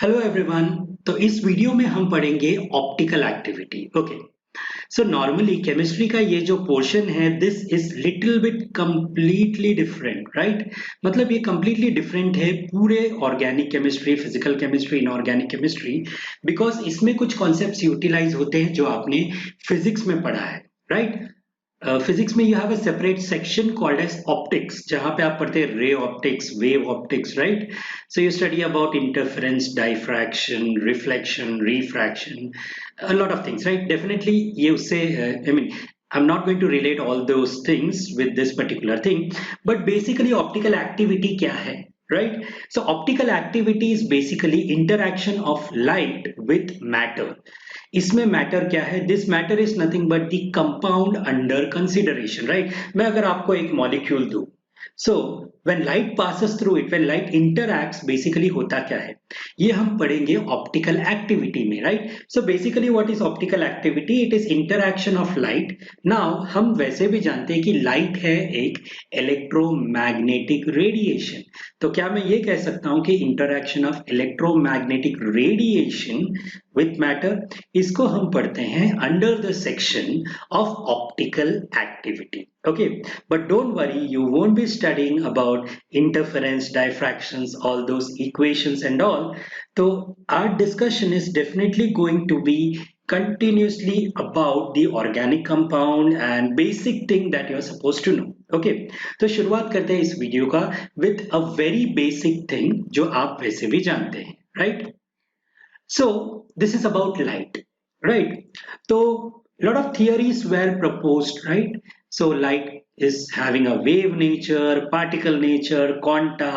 Hello everyone. तो इस video में हम पढ़ेंगे optical activity. Okay, so normally chemistry का ये जो पोर्शन है this is little bit completely different, right? मतलब ये कंप्लीटली डिफरेंट है पूरे organic chemistry, physical chemistry, inorganic chemistry, because इसमें कुछ कॉन्सेप्ट्स यूटिलाइज होते हैं जो आपने फिजिक्स में पढ़ा है, राइट? फिजिक्स में you have a separate section called as optics, जहां पे आप पढ़ते हैं ray optics, wave optics, right? So you study about interference, diffraction, reflection, refraction, a lot of things, right? Definitely you say, I mean, I'm not going to relate all those things with this particular thing, but basically optical activity क्या है, right? So optical activity is basically interaction of light with matter. इसमें matter क्या है? This matter is nothing but the compound under consideration, right? मैं अगर आपको एक molecule दूं, so when light passes through it, when light interacts, basically होता क्या है ये हम पढ़ेंगे ऑप्टिकल एक्टिविटी में, right? So basically what is optical activity? It is interaction of light. Now हम वैसे भी जानते हैं कि लाइट है एक इलेक्ट्रोमैग्नेटिक रेडिएशन। तो क्या मैं ये कह सकता हूं कि interaction of electromagnetic radiation with matter, इसको हम पढ़ते हैं under the section of optical activity. Okay, but don't worry, you won't be studying about interference, diffractions, all those equations and all. So our discussion is definitely going to be continuously about the organic compound and basic thing that you're supposed to know. Okay, तो शुरुआत करते हैं इस video का with a very basic thing जो आप वैसे भी जानते हैं, right? So this is about light, right? So a lot of theories were proposed, right? So light is having a wave nature, particle nature, quanta,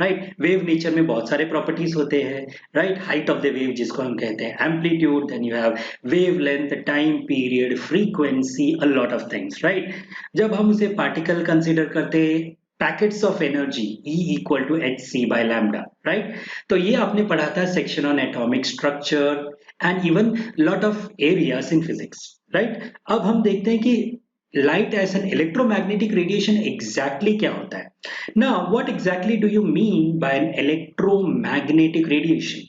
right? Wave nature में बहुत सारे properties होते हैं, right? Height of the wave जिसको हम कहते हैं amplitude, then you have wavelength, time period, frequency, a lot of things, right? जब हम उसे particle consider करते हैं, packets of energy E equal to hc by lambda, right? तो ये आपने पढ़ा था section on atomic structure and even lot of areas in physics, right? अब हम देखते हैं कि light as an electromagnetic radiation exactly क्या होता है। Now what exactly do you mean by an electromagnetic radiation?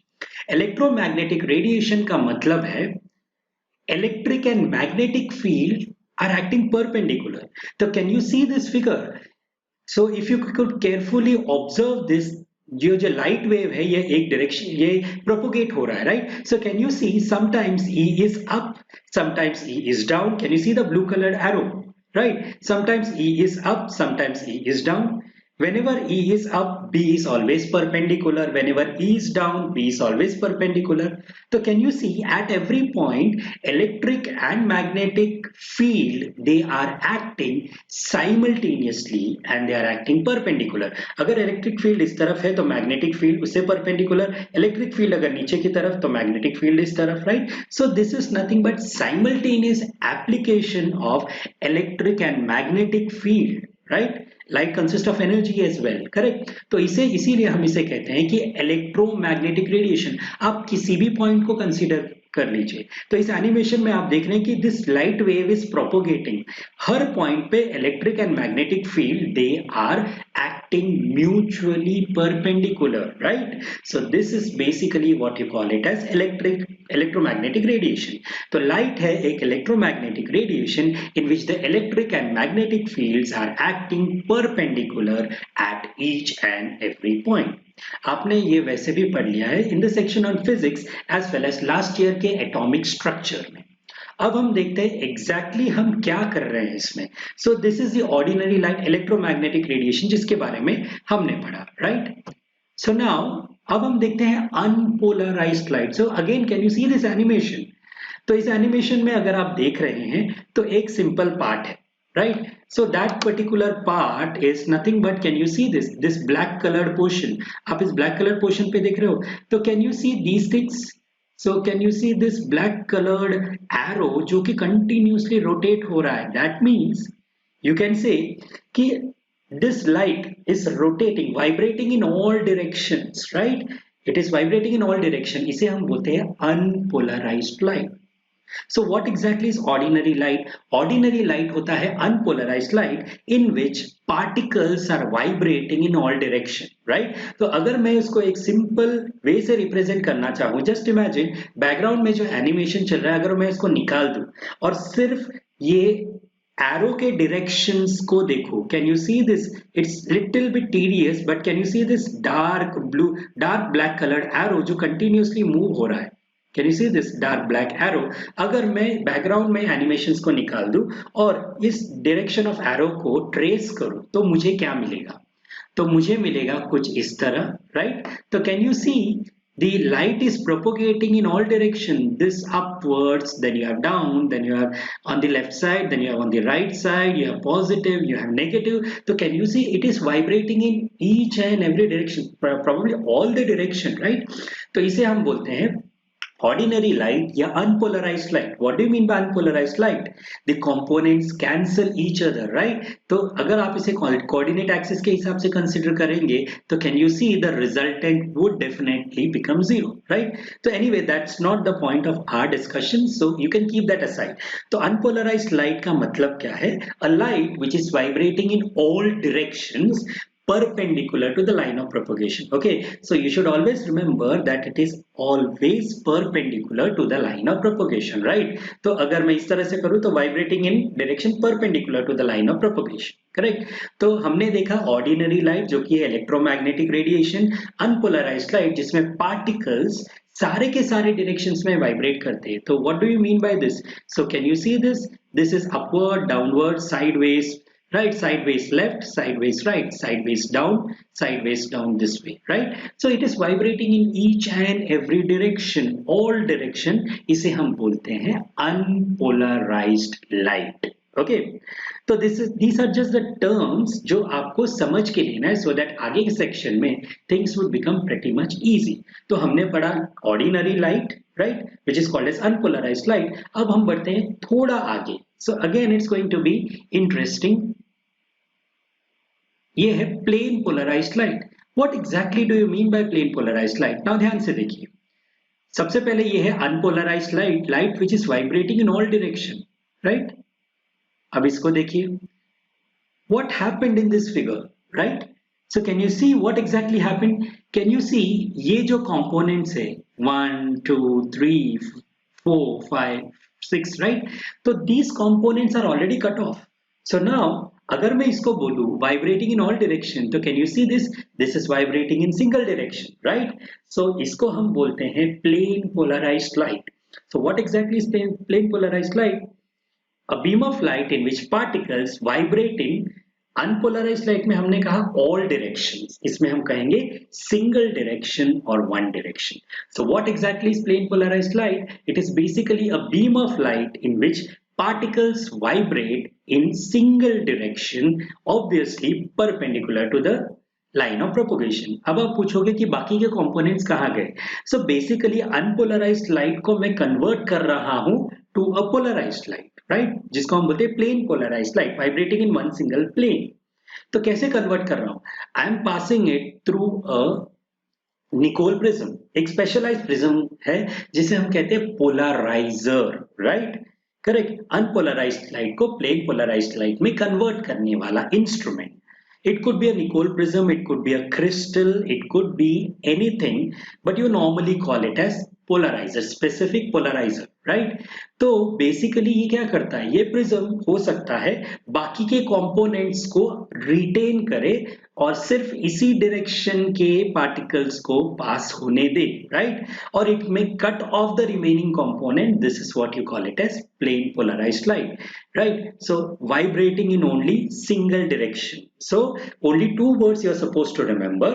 Electromagnetic radiation का मतलब है electric and magnetic field are acting perpendicular. So can you see this figure? So if you could carefully observe this, ये जो light wave है ये एक direction, ये propagate हो रहा है, right? So can you see sometimes E is up, sometimes E is down. Can you see the blue colored arrow, right? Sometimes E is up, sometimes E is down. Whenever E is up, B is always perpendicular. Whenever E is down, B is always perpendicular. So can you see at every point, electric and magnetic field, they are acting simultaneously and they are acting perpendicular. अगर electric field इस तरफ है तो magnetic field उससे perpendicular, electric field अगर नीचे की तरफ तो magnetic field इस तरफ, right? So this is nothing but simultaneous application of electric and magnetic field, right? Light consist of energy as well, correct? तो इसे इसीलिए हम इसे कहते हैं कि इलेक्ट्रोमैग्नेटिक रेडिएशन। आप किसी भी पॉइंट को कंसीडर कर लीजिए, तो इस एनिमेशन में आप देख रहे हैं कि this light wave is propagating, हर पॉइंट पे electric and magnetic field they are acting mutually perpendicular, right? So this is basically what you call it as electromagnetic radiation. तो light है एक electromagnetic radiation in which the electric and magnetic fields are acting perpendicular at each and every point. आपने ये वैसे भी पढ़ लिया है in the section on physics as well as last year के एटॉमिक स्ट्रक्चर में। अब हम देखते हैं एग्जैक्टली हम क्या कर रहे हैं इसमें। सो this is the ordinary light electromagnetic radiation जिसके बारे में हमने पढ़ा, राइट? सो नाउ अब हम देखते हैं unpolarised light. So again can you see this animation? तो इस एनिमेशन में अगर आप देख रहे हैं तो एक सिंपल पार्ट है, right? So that particular part is nothing but, can you see this black coloured portion? आप इस ब्लैक कलर पोर्शन पे देख रहे हो, तो can you see these things? So can you see this black colored arrow जो कि continuously rotate हो रहा है? That means you can say कि this light is rotating, vibrating in all directions, right? It is vibrating in all direction. इसे हम बोलते हैं unpolarized light. So what exactly is ordinary light? Ordinary light होता है unpolarized light in which particles are vibrating in all direction, right? तो अगर मैं इसको एक सिंपल वे से रिप्रेजेंट करना चाहूँ, जस्ट इमेजिन बैकग्राउंड में जो एनिमेशन चल रहा है अगर मैं इसको निकाल दूं और सिर्फ ये एरो के डायरेक्शंस को देखो, can you see this? It's little bit tedious but can you see this dark black coloured arrow जो कंटिन्यूअसली मूव हो रहा है? Can you see this dark black arrow? अगर मैं बैकग्राउंड में एनिमेशंस को निकाल दूं और इस डायरेक्शन ऑफ एरो को ट्रेस करूं तो मुझे क्या मिलेगा? तो मुझे मिलेगा कुछ इस तरह, राइट? तो can you see the light is propagating in all direction, this upwards, then you have down, then you have on the left side, then you have on the right side, you have positive, you have negative. So can you see it is vibrating in each and every direction, probably all the direction, right? तो इसे हम बोलते हैं ordinary light या unpolarized light. What do you mean by unpolarized light? The components cancel each other, right? तो अगर आप इसे coordinate axis के हिसाब से consider करेंगे तो can you see the resultant would definitely become zero, right? तो anyway that's not the point of our discussion, so you can keep that aside. तो unpolarized light का मतलब क्या है? A light which is vibrating in all directions perpendicular to the line of propagation. Okay, so you should always remember that it is always perpendicular to the line of propagation, right? तो अगर मैं इस तरह से करूँ तो vibrating in direction perpendicular to the line of propagation, correct? तो हमने देखा ordinary light जो कि है electromagnetic radiation, unpolarized light जिसमें particles सारे के सारे directions में vibrate करते हैं. तो what do you mean by this? So can you see this? This is upward, downward, sideways, right? Sideways left, sideways right, sideways down this way, right? So it is vibrating in each and every direction, all direction. इसे हम बोलते हैं unpolarized light. Okay, तो these are just the terms जो आपको समझ के लेना है so that आगे के सेक्शन में things would become pretty much easy. तो हमने पढ़ा ordinary light, right, which is called as unpolarized light. अब हम बढ़ते हैं थोड़ा आगे. So again it's going to be interesting. ये है plane polarised light. What exactly do you mean by plane polarised light? Now ध्यान से देखिए. सबसे पहले ये है unpolarised light, light which is vibrating in all direction, right? अब इसको देखिए. What happened in this figure, right? So can you see what exactly happened? Can you see ये जो कंपोनेंट्स है 1 2 3 4 5 6, राइट? तो these components are already cut off. So now अगर मैं इसको बोलूं वाइब्रेटिंग इन ऑल डायरेक्शन तो can you see this is vibrating in single direction, right? So इसको हम बोलते हैं plane polarised light. So what exactly is plane polarised light? A beam of light in which particles vibrating. Unpolarised light में हमने कहा all directions, इसमें हम कहेंगे सिंगल डायरेक्शन और one direction. So what exactly is plane polarised light? It is basically a beam of light in which particles vibrate in single direction, obviously perpendicular to the line of propagation. अब आप पूछोगे कि बाकी के components कहाँ गए? So basically unpolarized light को मैं convert कर रहा हूँ to a polarized light, right? जिसको हम बोलते हैं plane polarized light, vibrating in one single plane. तो कैसे convert कर रहा हूँ? I am passing it through a Nicol prism. एक स्पेशलाइज्ड प्रिज्म है जिसे हम कहते हैं polariser, right? Correct. Unpolarised light को प्लेन पोलराइज्ड लाइट में कन्वर्ट करने वाला instrument. It could be a Nicol prism, it could be a crystal, it could be anything, but you normally call it as polarizer, specific polarizer, right? तो basically ये क्या करता है? ये prism हो सकता है बाकी के कंपोनेंट्स को रिटेन करे और सिर्फ इसी डायरेक्शन के पार्टिकल्स को पास होने दे, राइट? और इट में cut off the remaining component. This is what you call it as plane polarised light, right? So vibrating in only single direction. So only two words you are supposed to remember: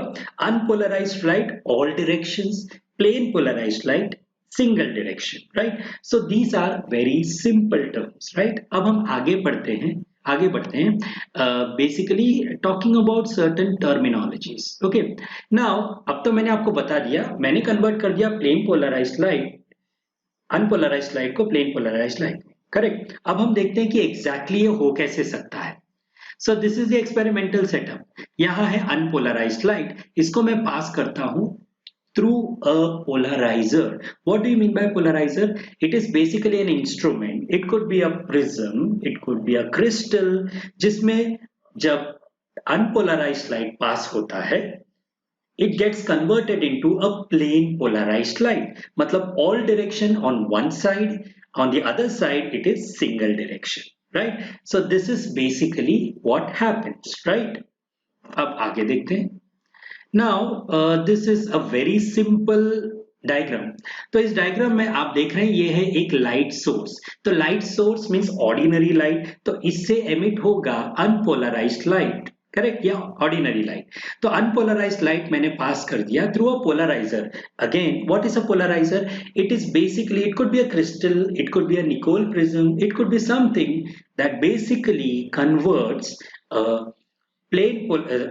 unpolarized light, all directions; plane polarized light, single direction, right? So these are very simple terms, right? अब हम आगे बढ़ते हैं. Basically talking about certain terminologies. Okay, now अब तो मैंने आपको बता दिया, मैंने कन्वर्ट कर दिया plane polarised light, unpolarised light को प्लेन पोलराइज्ड लाइट में. करेक्ट. अब हम देखते हैं कि एग्जैक्टली ये हो कैसे सकता है. सो this is the experimental setup. यहाँ है अनपोलराइज्ड लाइट, इसको मैं पास करता हूं through a polarizer. What do you mean by polarizer? It is basically an instrument. It could be a prism, it could be a crystal, जिसमें जब unpolarized light pass होता है, it gets converted into a plane polarized light. मतलब all direction on one side, on the other side it is single direction, right? So this is basically what happens, right? अब आगे देखते हैं. Now this is a very simple diagram. तो इस diagram में आप देख रहे हैं ये है एक लाइट सोर्स. तो light source means ordinary light, तो इससे एमिट होगा अनपोलराइज्ड लाइट, करेक्ट, या ऑर्डिनरी लाइट. तो अनपोलराइज्ड लाइट मैंने पास कर दिया through a polariser. Again what is a polariser? It is basically, it could be a crystal, it could be a Nicol prism, it could be something that basically converts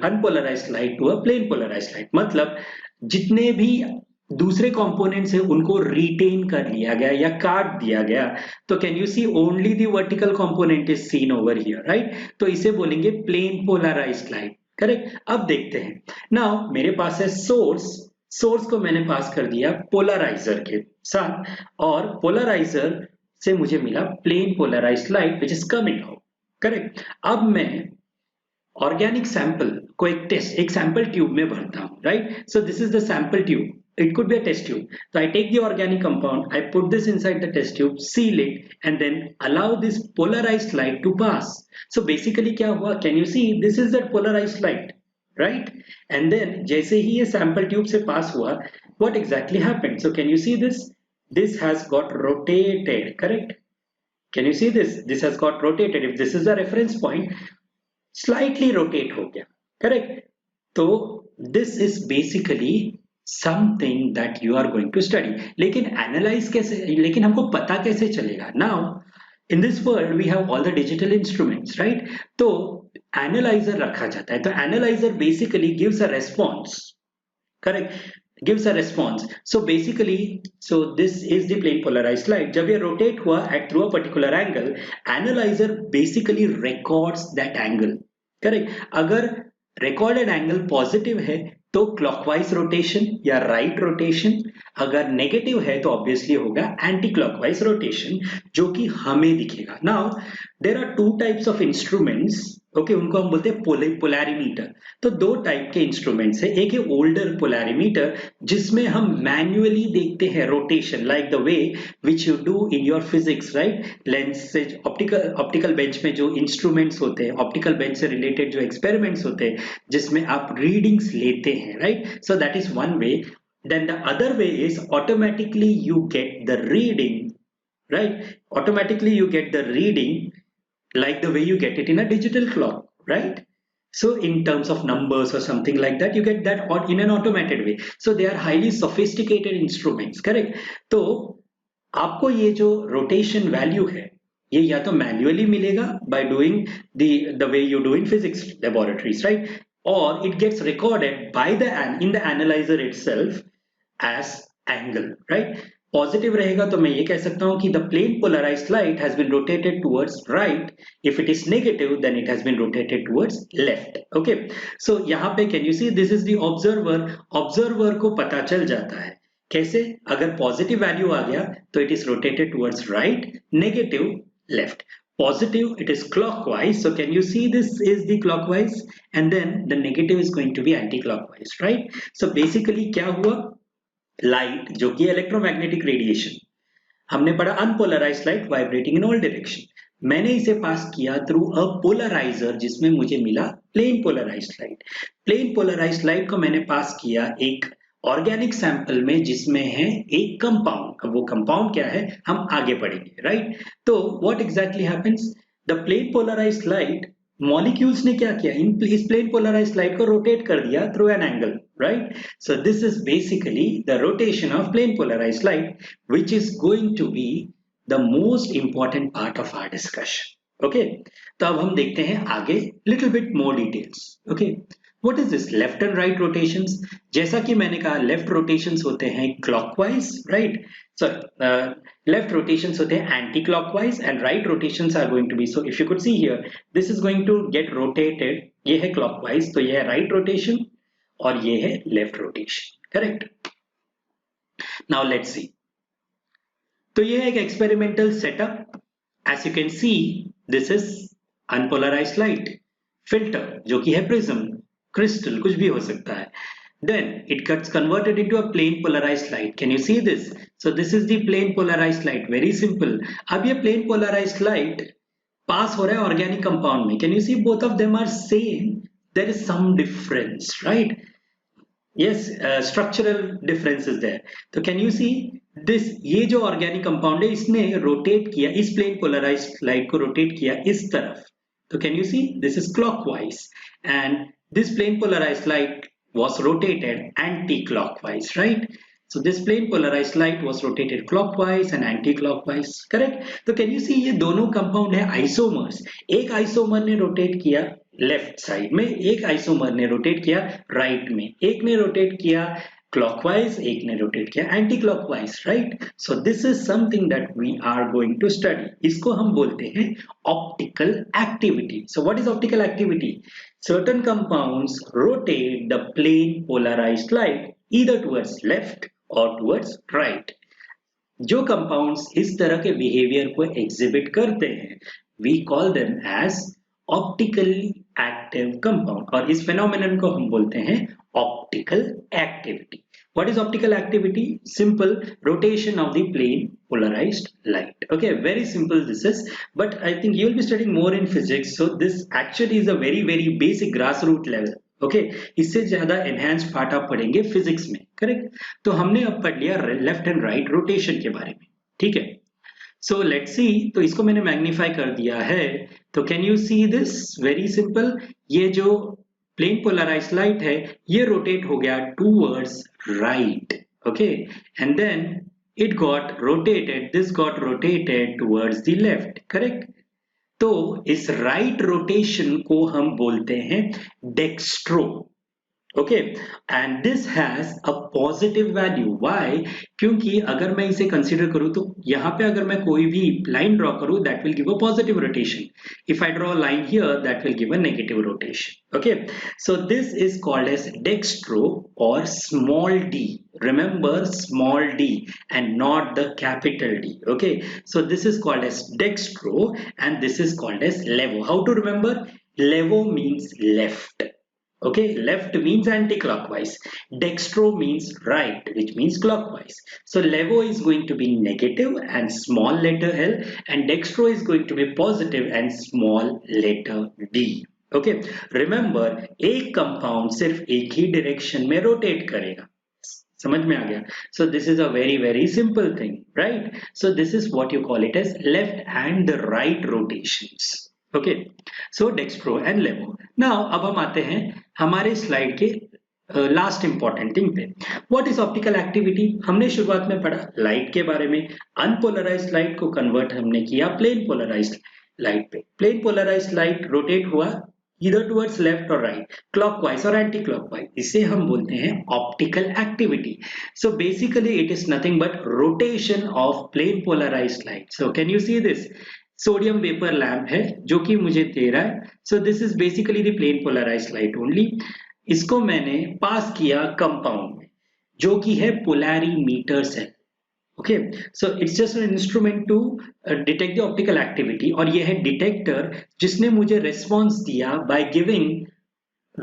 unpolarised light to a plane polarised light. मतलब जितने भी दूसरे components है उनको retain कर लिया गया या काट दिया गया. तो can you see only the vertical component is seen over here, right? तो इसे बोलेंगे प्लेन पोलराइज्ड लाइट, करेक्ट. अब देखते हैं. नाउ मेरे पास है सोर्स. सोर्स को मैंने पास कर दिया पोलराइजर के साथ, और पोलराइजर से मुझे मिला plane polarised light which is coming out, correct. अब मैं ऑर्गेनिक सैंपल को एक सैंपल ट्यूब में भरता हूं, right? So this is the sample tube. It could be a test tube. So I take the organic compound, I put this inside the test tube, seal it, and then allow this polarized light to pass. So basically क्या हुआ? Can you see? This is that polarized light, right? And then जैसे ही ये sample tube से pass हुआ, what exactly happened? So can you see this? This has got rotated, correct? Can you see this? This has got rotated. If this is the reference point, slightly rotate हो गया, correct? तो this is basically something that you are going to study. लेकिन analyze कैसे, लेकिन हमको पता कैसे चलेगा? Now in this world we have all the digital instruments, right? तो analyzer रखा जाता है. तो analyzer basically gives a response, correct? Gives a response. So basically, so this is the plane polarized light. जब ये rotate हुआ at through a particular angle, analyzer basically records that angle, correct? अगर recorded angle positive है तो clockwise rotation या right rotation, अगर negative है तो ऑब्वियसली होगा एंटी क्लॉकवाइज रोटेशन, जो कि हमें दिखेगा. Now there are two types of instruments, okay, उनको हम बोलते हैं पोलैरीमीटर. तो दो टाइप के इंस्ट्रूमेंट्स है. एक है ओल्डर पोलैरीमीटर, जिसमें हम मैन्युअली देखते हैं rotation, like the way which you do in your physics, right? Lens से ऑप्टिकल बेंच में जो इंस्ट्रूमेंट्स होते हैं, ऑप्टिकल बेंच से रिलेटेड जो एक्सपेरिमेंट्स होते हैं, जिसमें आप रीडिंग्स लेते हैं, right? So that is one way. Then the other way is automatically you get the reading, right? Automatically you get the reading like the way you get it in a digital clock, right? So in terms of numbers or something like that, you get that in an automated way. So they are highly sophisticated instruments, correct? तो आपको ये जो rotation value है, ये या तो manually मिलेगा by doing the way you do in physics laboratories, right? Or it gets recorded by in the analyzer itself as angle, right? Positive रहेगा तो मैं ये कह सकता हूं कि the plane polarized light has been rotated towards right. If it is negative, then it has been rotated towards left. Okay, so यहाँ पे can you see this is the observer. Observer को पता चल जाता है कैसे? अगर पॉजिटिव वैल्यू आ गया तो it is rotated towards right, negative left. Positive, it is clockwise. So can you see this is the clockwise, and then the negative is going to be anti-clockwise, right? So basically क्या हुआ? Light जो कि electromagnetic radiation, हमने पढ़ा unpolarised light vibrating in all direction. मैंने इसे पास किया through a polariser, जिसमें मुझे मिला plane polarised light. Plane polarised light को मैंने पास किया एक ऑर्गेनिक सैंपल में, जिसमें है एक कंपाउंड. अब वो कंपाउंड क्या है हम आगे पढ़ेंगे, राइट? तो what exactly happens? The plane polarised light, molecules ने क्या किया? इस प्लेन पोलराइज्ड लाइट को रोटेट कर दिया through an angle, right? So this is basically the rotation of plane polarized light, which is going to be the most important part of our discussion. Okay, तो अब हम देखते हैं आगे little bit more details. Okay, what is this left and right rotations? जैसा कि मैंने कहा left rotations होते हैं clockwise, right? So left rotations होते हैं anti-clockwise and right rotations are going to be, so if you could see here, this is going to get rotated. ये है clockwise, तो ये है right rotation और ये है left rotation, correct? Now let's see. तो ये है एक experimental setup. As you can see, this is unpolarised light, filter जो कि है प्रिज्म, क्रिस्टल, कुछ भी हो सकता है। Then it gets converted into a plane polarized light. Can you see this? So this is the plane polarized light. Very simple. अब ये plane polarized light pass हो रहा है organic compound में. Can you see both of them are same? There is some difference, right? Yes, structural difference is there. तो can you see this? ये जो organic compound है इसने rotate किया, इस plane polarized light को rotate किया इस तरफ. So can you see? This is clockwise, and this plane polarized light was rotated anti-clockwise, right? So this plane polarized light was rotated clockwise and anti-clockwise, correct? तो can you see ये दोनों compound है isomers. एक isomer ने rotate किया left side में, एक isomer ने रोटेट किया राइट में, एक ने रोटेट किया क्लॉकवाइज, एक ने रोटेट किया anticlockwise, right? So this is something that we are going to study. इसको हम बोलते हैं optical activity. So what is optical activity? Certain compounds rotate the plane polarized light either towards left or towards right. जो compounds इस तरह के behaviour को exhibit करते हैं, we call them as optically active compound, और इस फेनोमेनन को हम बोलते हैं optical activity. What is optical activity? Simple rotation of the plane polarized light. Okay, very simple this is, but I think you will be studying more in physics, so this actually is a very basic grassroots level. Okay इससे ज्यादा enhance part आप पढ़ेंगे physics में, correct? तो हमने अब पढ़ लिया लेफ्ट एंड राइट रोटेशन के बारे में, ठीक है? So let's see. तो इसको मैंने मैग्नीफाई कर दिया है. तो can you see this? Very simple. ये जो प्लेन पोलराइज्ड लाइट है ये रोटेट हो गया towards right, okay, and then it got rotated, this got rotated towards the left, correct? तो इस राइट रोटेशन को हम बोलते हैं dextro. Okay, and this has a positive value. Why? क्योंकि अगर मैं इसे कंसीडर करूं तो यहां पे अगर मैं कोई भी लाइन ड्रॉ करूं that will give a positive rotation. If I draw a line here that will give a negative rotation. Okay, so this is called as dextro or small d. Remember small d and not the capital D. Okay, so this is called as dextro and this is called as levo. How to remember? Levo means left. Okay, left means anti-clockwise. Dextro means right, which means clockwise. So levo is going to be negative and small letter L, and dextro is going to be positive and small letter D. Okay, remember एक compound सिर्फ एक ही direction में rotate करेगा. समझ में आ गया? So this is a very simple thing, right? So this is what you call it as left and the right rotations. Okay, so dextro and laevo. Now अब हम आते हैं हमारे स्लाइड के लास्ट इंपॉर्टेंट थिंग पे. What is optical activity? हमने शुरुआत में पढ़ा लाइट के बारे में. अनपोलराइज्ड लाइट को कन्वर्ट हमने किया प्लेन पोलराइज्ड लाइट पे. प्लेन पोलराइज्ड लाइट रोटेट हुआ either towards left or right, clockwise or anti-clockwise. इसे हम बोलते हैं optical activity. So basically it is nothing but rotation of plane polarized light. So can you see this? Sodium vapor lamp है जो कि मुझे दे रहा है. So this is basically the plane polarized light only. इसको मैंने पास किया कंपाउंड में जो कि है polarimeter cell. Okay, so it's just an instrument to detect the optical activity, और ये है डिटेक्टर जिसने मुझे रेस्पॉन्स दिया by giving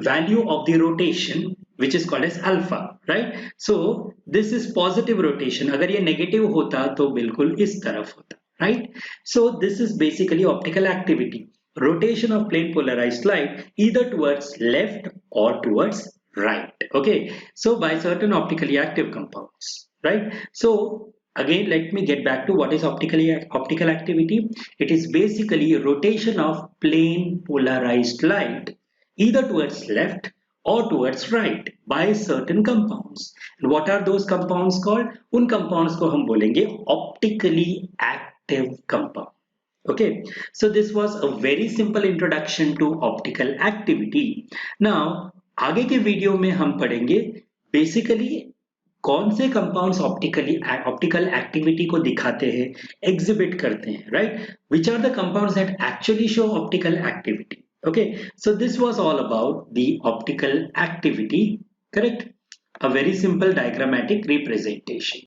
value of the rotation which is called as alpha, right? So this is positive rotation. अगर ये negative होता तो बिल्कुल इस तरफ होता, right? So this is basically optical activity, rotation of plane polarized light either towards left or towards right. Okay, so by certain optically active compounds, right? So again, let me get back to what is optical activity. It is basically a rotation of plane polarized light either towards left or towards right by certain compounds. And what are those compounds called? उन compounds को हम बोलेंगे optically active compound. Okay, so this was a very simple introduction to optical activity. Now आगे के video में हम पढ़ेंगे basically कौन से कंपाउंड्स ऑप्टिकल एक्टिविटी को दिखाते हैं, एग्जिबिट करते हैं, right? Which are the compounds that actually show optical activity. Okay, so this was all about the optical activity, correct? A very simple diagrammatic representation.